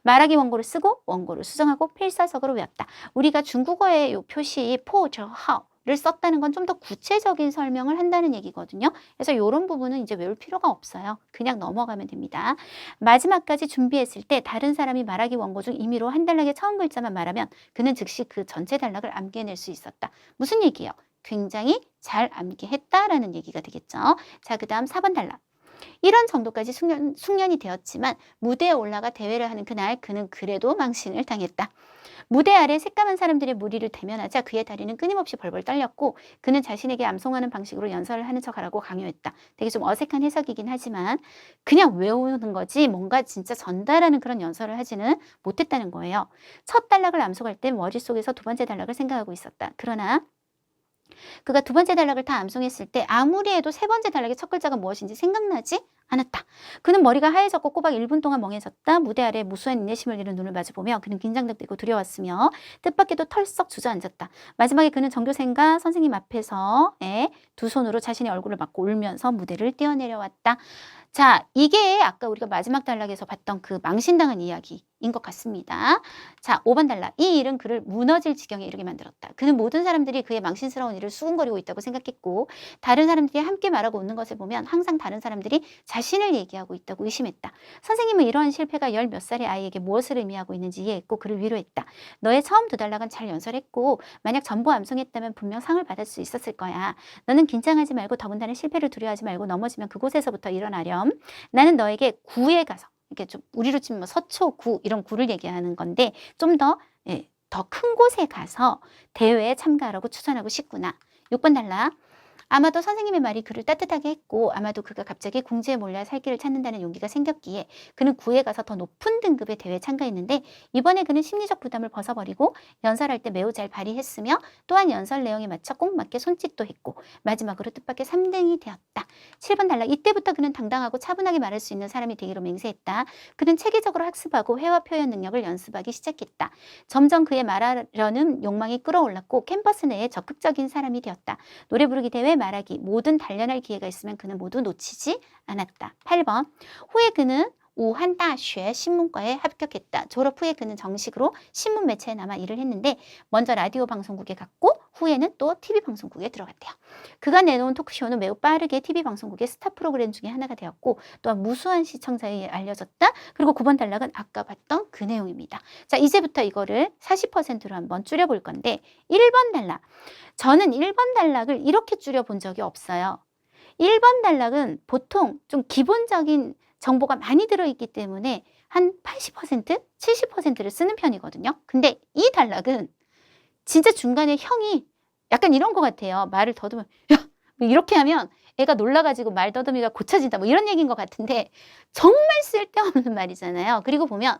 Speaker 1: 말하기 원고를 쓰고 원고를 수정하고 필사적으로 외웠다. 우리가 중국어의 요 표시 포저하오를 썼다는 건 좀 더 구체적인 설명을 한다는 얘기거든요. 그래서 이런 부분은 이제 외울 필요가 없어요. 그냥 넘어가면 됩니다. 마지막까지 준비했을 때 다른 사람이 말하기 원고 중 임의로 한 단락의 처음 글자만 말하면 그는 즉시 그 전체 단락을 암기해낼 수 있었다. 무슨 얘기예요? 굉장히 잘 암기했다라는 얘기가 되겠죠. 자, 그 다음 4번 단락. 이런 정도까지 숙련이 되었지만 무대에 올라가 대회를 하는 그날 그는 그래도 망신을 당했다. 무대 아래 새까만 사람들의 무리를 대면하자 그의 다리는 끊임없이 벌벌 떨렸고 그는 자신에게 암송하는 방식으로 연설을 하는 척하라고 강요했다. 되게 좀 어색한 해석이긴 하지만 그냥 외우는 거지 뭔가 진짜 전달하는 그런 연설을 하지는 못했다는 거예요. 첫 단락을 암송할 때 머릿속에서 두 번째 단락을 생각하고 있었다. 그러나 그가 두 번째 단락을 다 암송했을 때 아무리 해도 세 번째 단락의 첫 글자가 무엇인지 생각나지 않았다. 그는 머리가 하얘졌고 꼬박 1분 동안 멍해졌다. 무대 아래 무수한 인내심을 잃은 눈을 마주보며 그는 긴장되고 두려웠으며 뜻밖에도 털썩 주저앉았다. 마지막에 그는 전교생과 선생님 앞에서 두 손으로 자신의 얼굴을 막고 울면서 무대를 뛰어내려왔다. 자, 이게 아까 우리가 마지막 단락에서 봤던 그 망신당한 이야기인 것 같습니다. 자, 5번 단락. 이 일은 그를 무너질 지경에 이르게 만들었다. 그는 모든 사람들이 그의 망신스러운 일을 수군거리고 있다고 생각했고 다른 사람들이 함께 말하고 웃는 것을 보면 항상 다른 사람들이 자신을 얘기하고 있다고 의심했다. 선생님은 이러한 실패가 10몇 살의 아이에게 무엇을 의미하고 있는지 이해했고 그를 위로했다. 너의 처음 2단락은 잘 연설했고 만약 전부 암송했다면 분명 상을 받을 수 있었을 거야. 너는 긴장하지 말고 더군다나 실패를 두려워하지 말고 넘어지면 그곳에서부터 일어나렴. 나는 너에게 구에 가서 이렇게 좀 우리로 치면 뭐 서초 구 이런 구를 얘기하는 건데 좀 더 더 큰 곳에 가서 대회에 참가하라고 추천하고 싶구나. 6번 단락. 아마도 선생님의 말이 그를 따뜻하게 했고 아마도 그가 갑자기 궁지에 몰려 살 길을 찾는다는 용기가 생겼기에 그는 구에 가서 더 높은 등급의 대회에 참가했는데 이번에 그는 심리적 부담을 벗어버리고 연설할 때 매우 잘 발휘했으며 또한 연설 내용에 맞춰 꼭 맞게 손짓도 했고 마지막으로 뜻밖의 3등이 되었다. 7번 단락. 이때부터 그는 당당하고 차분하게 말할 수 있는 사람이 되기로 맹세했다. 그는 체계적으로 학습하고 회화 표현 능력을 연습하기 시작했다. 점점 그의 말하려는 욕망이 끌어올랐고 캠퍼스 내에 적극적인 사람이 되었다. 노래 부르기 대회, 말하기, 모든 단련할 기회가 있으면 그는 모두 놓치지 않았다. 8번. 후에 그는 우한大学 신문과에 합격했다. 졸업 후에 그는 정식으로 신문 매체에 남아 일을 했는데 먼저 라디오 방송국에 갔고 후에는 또 TV 방송국에 들어갔대요. 그가 내놓은 토크쇼는 매우 빠르게 TV 방송국의 스타 프로그램 중에 하나가 되었고 또한 무수한 시청자에 알려졌다. 그리고 9번 단락은 아까 봤던 그 내용입니다. 자, 이제부터 이거를 40%로 한번 줄여볼 건데 1번 단락. 저는 1번 단락을 이렇게 줄여본 적이 없어요. 1번 단락은 보통 좀 기본적인 정보가 많이 들어있기 때문에 한 80%, 70%를 쓰는 편이거든요. 근데 이 단락은 진짜 중간에 형이 약간 이런 것 같아요. 말을 더듬으면 야! 이렇게 하면 애가 놀라가지고 말 더듬이가 고쳐진다 뭐 이런 얘기인 것 같은데 정말 쓸데없는 말이잖아요. 그리고 보면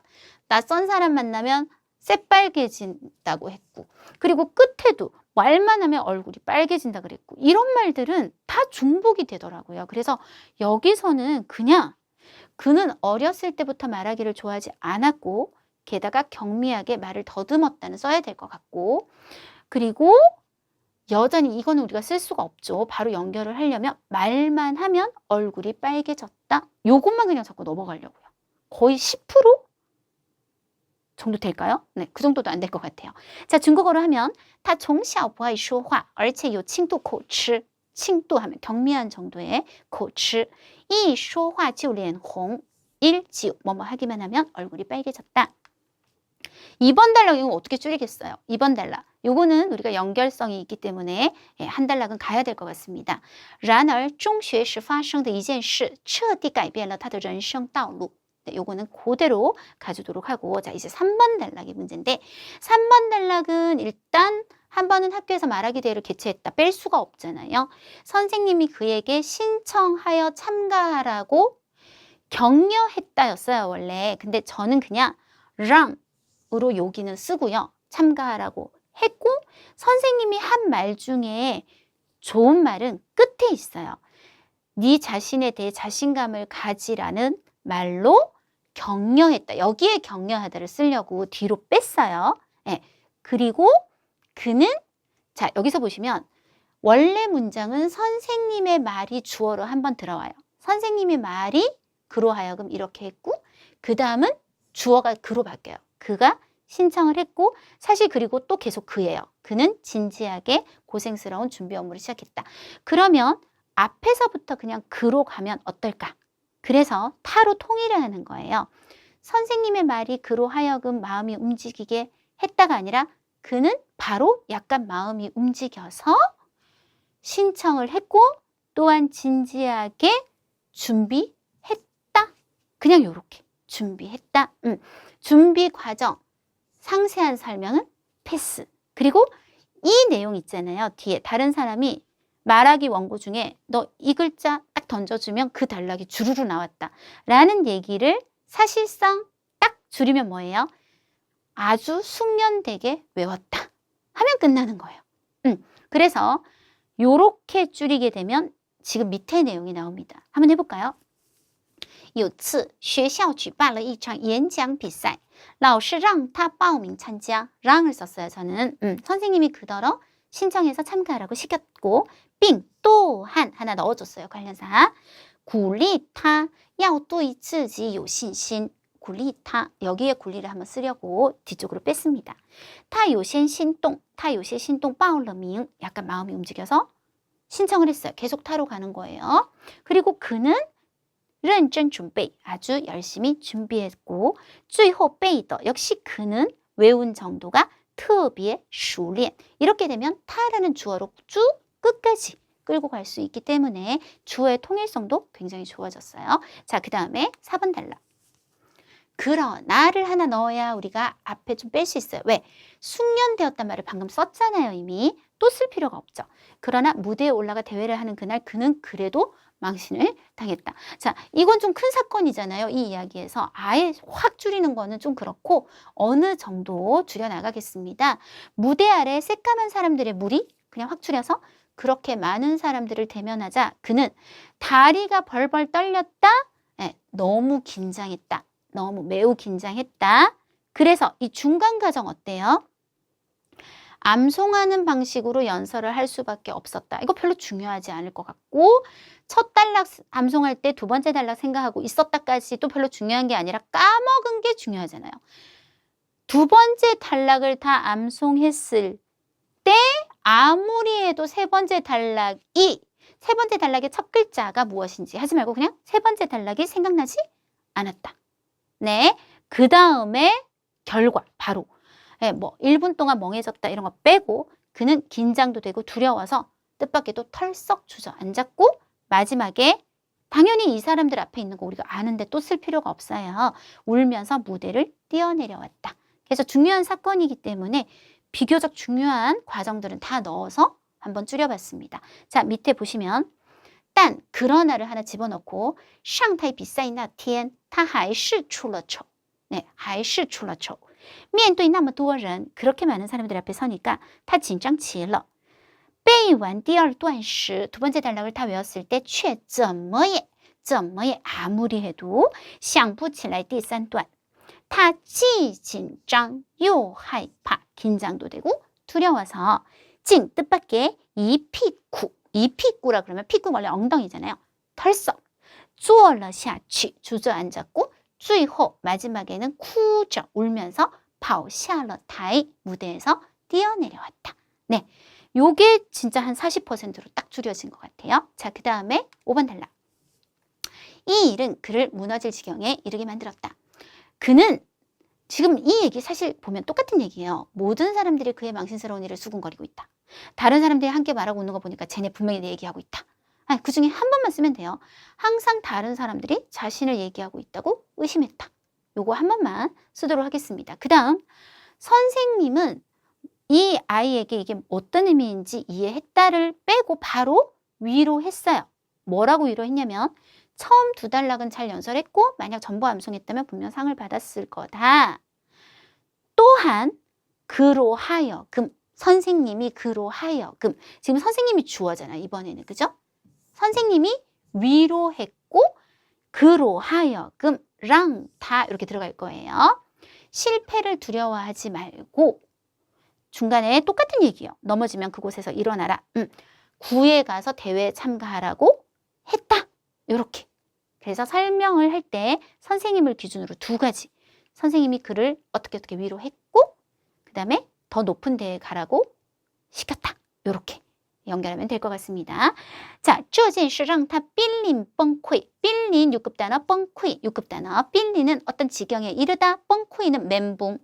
Speaker 1: 낯선 사람 만나면 새빨개진다고 했고 그리고 끝에도 말만 하면 얼굴이 빨개진다 그랬고 이런 말들은 다 중복이 되더라고요. 그래서 여기서는 그냥 그는 어렸을 때부터 말하기를 좋아하지 않았고 게다가 경미하게 말을 더듬었다는 써야 될 것 같고 그리고 여전히 이거는 우리가 쓸 수가 없죠. 바로 연결을 하려면 말만 하면 얼굴이 빨개졌다. 요것만 그냥 자꾸 넘어가려고요. 거의 10% 정도 될까요? 네, 그 정도도 안 될 것 같아요. 자, 중국어로 하면 他从小不爱说话而且有轻度口吃 轻度하면 경미한 정도의 口吃一说话就脸红 일지우 뭐뭐 하기만 하면 얼굴이 빨개졌다. 2번 단락 이거 어떻게 줄이겠어요? 2번 단락 요거는 우리가 연결성이 있기 때문에 한 단락은 가야 될 것 같습니다. 然而中学时发生的一件事彻底改变了他的人生道路 네, 요거는 그대로 가주도록 하고 자 이제 3번 단락이 문제인데 3번 단락은 일단 한 번은 학교에서 말하기 대회를 개최했다. 뺄 수가 없잖아요. 선생님이 그에게 신청하여 참가하라고 격려했다였어요. 원래. 근데 저는 그냥 랑으로 여기는 쓰고요. 참가하라고 했고 선생님이 한 말 중에 좋은 말은 끝에 있어요. 네 자신에 대해 자신감을 가지라는 말로 격려했다. 여기에 격려하다를 쓰려고 뒤로 뺐어요. 네. 그리고 그는 자 여기서 보시면 원래 문장은 선생님의 말이 주어로 한번 들어와요. 선생님의 말이 그로 하여금 이렇게 했고 그 다음은 주어가 그로 바뀌어요. 그가 신청을 했고 사실 그리고 또 계속 그예요. 그는 진지하게 고생스러운 준비 업무를 시작했다. 그러면 앞에서부터 그냥 그로 가면 어떨까? 그래서 타로 통일을 하는 거예요. 선생님의 말이 그로 하여금 마음이 움직이게 했다가 아니라 그는 바로 약간 마음이 움직여서 신청을 했고 또한 진지하게 준비했다. 그냥 요렇게 준비했다. 준비 과정 상세한 설명은 패스. 그리고 이 내용 있잖아요. 뒤에 다른 사람이 말하기 원고 중에 너 이 글자 딱 던져주면 그 단락이 주르르 나왔다. 라는 얘기를 사실상 딱 줄이면 뭐예요? 아주 숙련되게 외웠다. 하면 끝나는 거예요. 그래서 요렇게 줄이게 되면 지금 밑에 내용이 나옵니다. 한번 해볼까요? 有次学校举办了一场演讲比赛老师让他报名参加 랑을 썼어요. 저는 선생님이 그더러 신청해서 참가하라고 시켰고 빙 또한 하나 넣어줬어요. 관련사 鼓励他要对自己有信心. 鼓励他. 여기에 鼓励를 한번 쓰려고 뒤쪽으로 뺐습니다. 他有些心动. 他有些心动报了名. 약간 마음이 움직여서 신청을 했어요. 계속 타로 가는 거예요. 그리고 그는 认真准备. 아주 열심히 준비했고 最后背的. 역시 그는 외운 정도가 特别熟练. 이렇게 되면 타라는 주어로 쭉 끝까지 끌고 갈 수 있기 때문에 주어의 통일성도 굉장히 좋아졌어요. 자, 그 다음에 4번 단락. 그러나를 하나 넣어야 우리가 앞에 좀 뺄 수 있어요. 왜? 숙련되었단 말을 방금 썼잖아요. 이미. 또 쓸 필요가 없죠. 그러나 무대에 올라가 대회를 하는 그날 그는 그래도 망신을 당했다. 자, 이건 좀 큰 사건이잖아요. 이 이야기에서 아예 확 줄이는 거는 좀 그렇고 어느 정도 줄여나가겠습니다. 무대 아래 새까만 사람들의 무리 그냥 확 줄여서 그렇게 많은 사람들을 대면하자 그는 다리가 벌벌 떨렸다. 네, 너무 긴장했다. 너무 매우 긴장했다. 그래서 이 중간 과정 어때요? 암송하는 방식으로 연설을 할 수밖에 없었다. 이거 별로 중요하지 않을 것 같고 첫 단락 암송할 때 두 번째 단락 생각하고 있었다까지도 별로 중요한 게 아니라 까먹은 게 중요하잖아요. 두 번째 단락을 다 암송했을 때 아무리 해도 세 번째 단락의 첫 글자가 무엇인지 하지 말고 그냥 세 번째 단락이 생각나지 않았다. 네, 그 다음에 결과 바로 뭐 1분 동안 멍해졌다 이런 거 빼고 그는 긴장도 되고 두려워서 뜻밖에도 털썩 주저앉았고 마지막에 당연히 이 사람들 앞에 있는 거 우리가 아는데 또 쓸 필요가 없어요. 울면서 무대를 뛰어내려왔다. 그래서 중요한 사건이기 때문에 비교적 중요한 과정들은 다 넣어서 한번 줄여봤습니다. 자, 밑에 보시면 단 그러나를 하나 집어넣고 上台比赛那天他还是出了丑. 네, 还是出了丑. 面对那么多人 그렇게 많은 사람들 앞에 서니까 他紧张极了. 背完第二段时 두 번째 단락을 다 외웠을 때 却怎么也 아무리 해도 想不起来第三段. 他既紧张又害怕. 긴장도 되고 두려워서 静 뜻밖의 이피꾸라 그러면 피꾸 원래 엉덩이잖아요. 털썩 坐了下去 주저앉았고 最后 마지막에는 쿠저 울면서 跑下了台 무대에서 뛰어내려왔다. 네, 요게 진짜 한 40%로 딱 줄여진 것 같아요. 자, 그 다음에 5번 단락. 이 일은 그를 무너질 지경에 이르게 만들었다. 그는 지금 이 얘기 사실 보면 똑같은 얘기예요. 모든 사람들이 그의 망신스러운 일을 수군거리고 있다. 다른 사람들이 함께 말하고 있는 거 보니까 쟤네 분명히 내 얘기하고 있다. 그 중에 한 번만 쓰면 돼요. 항상 다른 사람들이 자신을 얘기하고 있다고 의심했다. 요거 한 번만 쓰도록 하겠습니다. 그 다음 선생님은 이 아이에게 이게 어떤 의미인지 이해했다를 빼고 바로 위로했어요. 뭐라고 위로했냐면 처음 두 단락은 잘 연설했고 만약 전부 암송했다면 분명 상을 받았을 거다. 또한 그로 하여금 선생님이 그로 하여금 지금 선생님이 주어잖아요. 이번에는 그죠? 선생님이 위로했고 그로 하여금 랑 다 이렇게 들어갈 거예요. 실패를 두려워하지 말고 중간에 똑같은 얘기예요. 넘어지면 그곳에서 일어나라. 구에 가서 대회에 참가하라고 했다. 이렇게. 그래서 설명을 할 때 선생님을 기준으로 두 가지. 선생님이 그를 어떻게 위로했고 그 다음에 더 높은 데에 가라고 시켰다. 이렇게 연결하면 될 것 같습니다. 자, 这件事让他濒临崩溃. 빌린 6급 단어, 뻥쿠이 6급 단어. 빌리는 어떤 지경에 이르다, 뻥쿠이는 멘붕.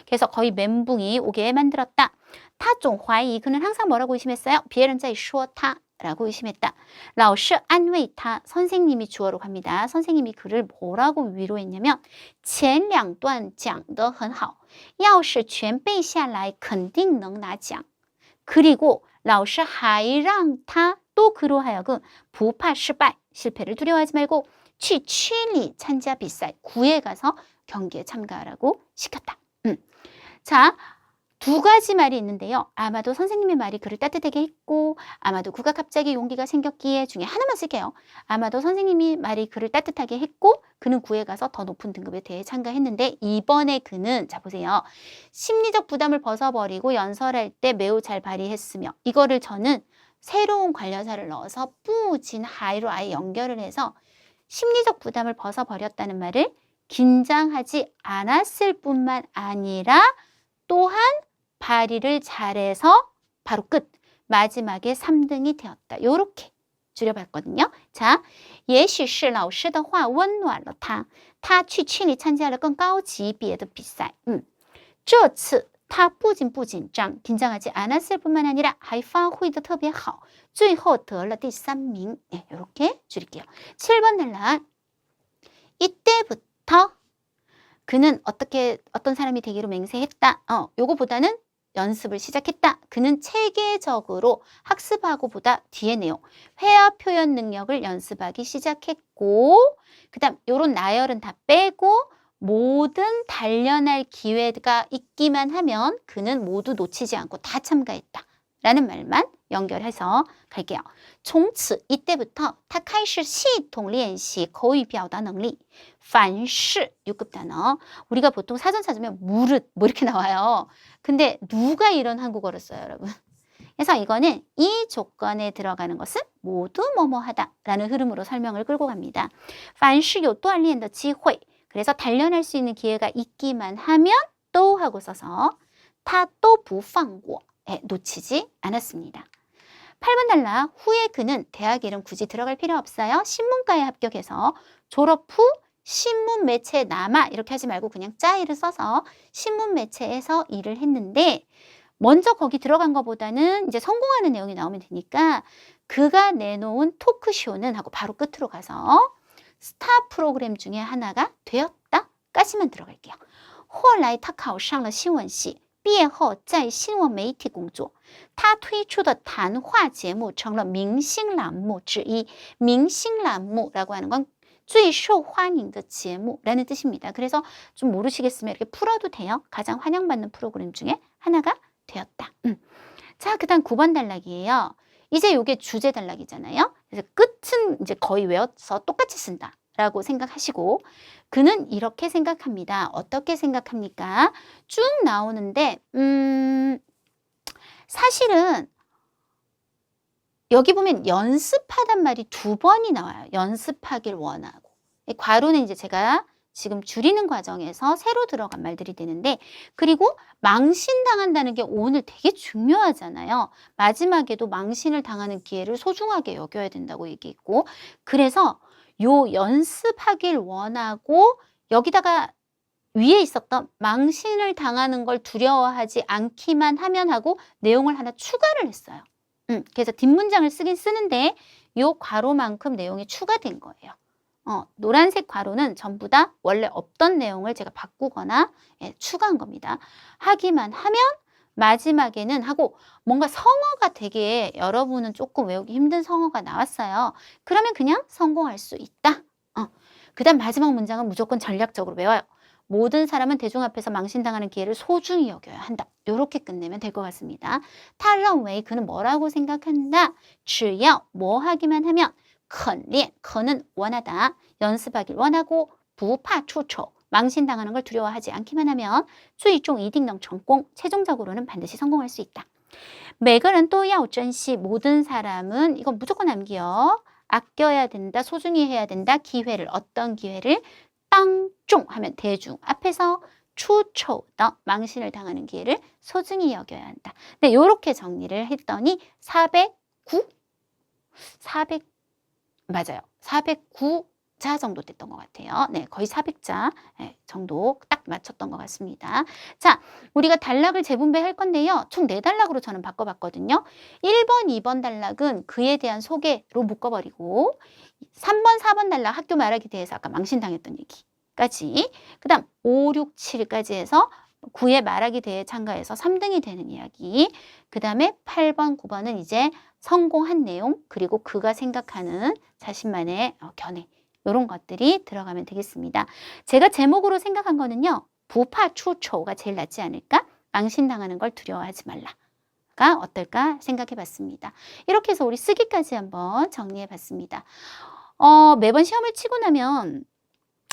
Speaker 1: 그래서 거의 멘붕이 오게 만들었다. 他总怀疑 그는 항상 뭐라고 의심했어요? 别人在说他 라고 의심했다. 老师安慰他 선생님이 주어로 갑니다. 선생님이 그를 뭐라고 위로했냐면 前两段讲得很好要是全背下来肯定能拿奖. 그리고 老师还让他 또 그로 하여금 不怕失败 실패를 두려워하지 말고 去区里参加比赛 구에 가서 경기에 참가하라고 시켰다. 자, 두 가지 말이 있는데요. 아마도 선생님의 말이 그를 따뜻하게 했고 아마도 그가 갑자기 용기가 생겼기에 중에 하나만 쓸게요. 아마도 선생님이 말이 그를 따뜻하게 했고 그는 구에 가서 더 높은 등급에 대해 참가했는데 이번에 그는 자 보세요. 심리적 부담을 벗어버리고 연설할 때 매우 잘 발휘했으며 이거를 저는 새로운 관련사를 넣어서 뿌진 하이로 아예 연결을 해서 심리적 부담을 벗어버렸다는 말을 긴장하지 않았을 뿐만 아니라 또한 발휘를 잘해서 바로 끝. 마지막에 3등이 되었다. 요렇게 줄여봤거든요. 자, 也许是老师的话温暖了他，他去庆里参加了更高级别的比赛。这次他不仅不紧张, 긴장하지 않았을 뿐만 아니라 还发挥得特别好，最后得了第3名. 네, 이렇게 줄일게요. 7번 단락. 이때부터 그는 어떤 사람이 되기로 맹세했다. 요거보다는 연습을 시작했다. 그는 체계적으로 학습하고보다 뒤에 내용, 회화 표현 능력을 연습하기 시작했고, 그 다음 요런 나열은 다 빼고 모든 단련할 기회가 있기만 하면 그는 모두 놓치지 않고 다 참가했다. 라는 말만 연결해서 갈게요. 从此 이때부터 他开始系统练习口语表达能力凡是 6급 단어. 우리가 보통 사전 찾으면 무릇 뭐 이렇게 나와요. 근데 누가 이런 한국어를 써요, 여러분? 그래서 이거는 이 조건에 들어가는 것은 모두 뭐뭐하다 라는 흐름으로 설명을 끌고 갑니다. 凡是有锻炼的机会. 그래서 단련할 수 있는 기회가 있기만 하면 또 하고 써서 他都不放过. 놓치지 않았습니다. 8번 단락. 후에 그는 대학 이름 굳이 들어갈 필요 없어요. 신문과에 합격해서 졸업 후 신문 매체에 남아 이렇게 하지 말고 그냥 짜이를 써서 신문 매체에서 일을 했는데 먼저 거기 들어간 것보다는 이제 성공하는 내용이 나오면 되니까 그가 내놓은 토크쇼는 하고 바로 끝으로 가서 스타 프로그램 중에 하나가 되었다 까지만 들어갈게요. 后来他考上了新闻系毕业后在新闻媒体工作他推出的谈话节目成了明星栏目之一明星栏目라고 하는 건最受欢迎的节目라는 뜻입니다. 그래서 좀 모르시겠으면 이렇게 풀어도 돼요. 가장 환영받는 프로그램 중에 하나가 되었다. 자, 그 다음 9번 단락이에요. 이제 이게 주제 단락이잖아요. 그래서 끝은 이제 거의 외워서 똑같이 쓴다 라고 생각하시고 그는 이렇게 생각합니다. 어떻게 생각합니까? 쭉 나오는데 사실은 여기 보면 연습하단 말이 2번이 나와요. 연습하길 원하고. 괄호는 이제 제가 지금 줄이는 과정에서 새로 들어간 말들이 되는데 그리고 망신당한다는 게 오늘 되게 중요하잖아요. 마지막에도 망신을 당하는 기회를 소중하게 여겨야 된다고 얘기했고 그래서 요 연습하길 원하고 여기다가 위에 있었던 망신을 당하는 걸 두려워하지 않기만 하면 하고 내용을 하나 추가를 했어요. 그래서 뒷문장을 쓰긴 쓰는데 요 괄호만큼 내용이 추가된 거예요. 노란색 괄호는 전부 다 원래 없던 내용을 제가 바꾸거나 추가한 겁니다. 하기만 하면 마지막에는 하고 뭔가 성어가 되게 여러분은 조금 외우기 힘든 성어가 나왔어요. 그러면 그냥 성공할 수 있다. 그 다음 마지막 문장은 무조건 전략적으로 외워요. 모든 사람은 대중 앞에서 망신당하는 기회를 소중히 여겨야 한다. 이렇게 끝내면 될 것 같습니다. 他认为 그는 뭐라고 생각한다. 只要 뭐 하기만 하면 肯练 可는 원하다. 연습하길 원하고 不怕出丑 망신당하는 걸 두려워하지 않기만 하면 最终一定能成功 최종적으로는 반드시 성공할 수 있다. 每个人都要珍惜 모든 사람은 이건 무조건 남겨. 아껴야 된다. 소중히 해야 된다. 기회를 어떤 기회를 当众 하면 대중 앞에서 出丑的 망신을 당하는 기회를 소중히 여겨야 한다. 네, 이렇게 정리를 했더니 409 맞아요. 409자 정도 됐던 것 같아요. 네, 거의 400자 정도 딱 맞췄던 것 같습니다. 자, 우리가 단락을 재분배할 건데요. 총 4단락으로 저는 바꿔봤거든요. 1번, 2번 단락은 그에 대한 소개로 묶어버리고 3번, 4번 단락 학교 말하기 대해서 아까 망신당했던 얘기까지 그 다음 5, 6, 7까지 해서 9의 말하기 대회에 참가해서 3등이 되는 이야기 그 다음에 8번, 9번은 이제 성공한 내용 그리고 그가 생각하는 자신만의 견해 이런 것들이 들어가면 되겠습니다. 제가 제목으로 생각한 거는요. 부파 추초가 제일 낫지 않을까? 망신당하는 걸 두려워하지 말라가 어떨까 생각해 봤습니다. 이렇게 해서 우리 쓰기까지 한번 정리해 봤습니다. 매번 시험을 치고 나면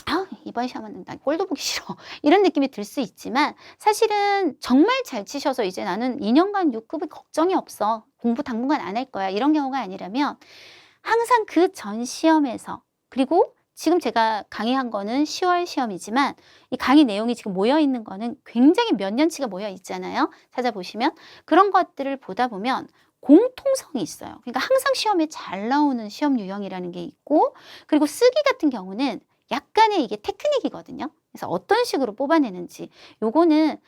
Speaker 1: '아 이번 시험은 난 꼴도 보기 싫어.' 이런 느낌이 들 수 있지만 사실은 정말 잘 치셔서 '이제 나는 2 년간 6급이 걱정이 없어. 공부 당분간 안 할 거야.' 이런 경우가 아니라면 항상 그 전 시험에서 그리고 지금 제가 강의한 거는 10월 시험이지만 이 강의 내용이 지금 모여 있는 거는 굉장히 몇 년치가 모여 있잖아요. 찾아보시면. 그런 것들을 보다 보면 공통성이 있어요. 그러니까 항상 시험에 잘 나오는 시험 유형이라는 게 있고 그리고 쓰기 같은 경우는 약간의 이게 테크닉이거든요. 그래서 어떤 식으로 뽑아내는지 요거는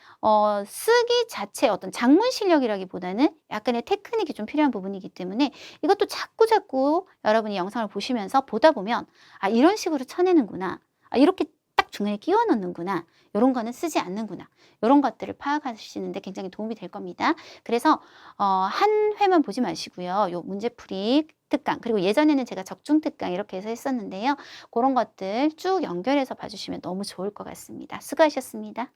Speaker 1: 쓰기 자체의 어떤 작문 실력이라기보다는 약간의 테크닉이 좀 필요한 부분이기 때문에 이것도 자꾸자꾸 여러분이 영상을 보시면서 보다 보면 '아 이런 식으로 쳐내는구나. 아 이렇게 딱 중간에 끼워 넣는구나. 요런 거는 쓰지 않는구나.' 요런 것들을 파악하시는 데 굉장히 도움이 될 겁니다. 그래서 한 회만 보지 마시고요. 요 문제풀이 특강 그리고 예전에는 제가 적중 특강 이렇게 해서 했었는데요. 고런 것들 쭉 연결해서 봐 주시면 너무 좋을 것 같습니다. 수고하셨습니다.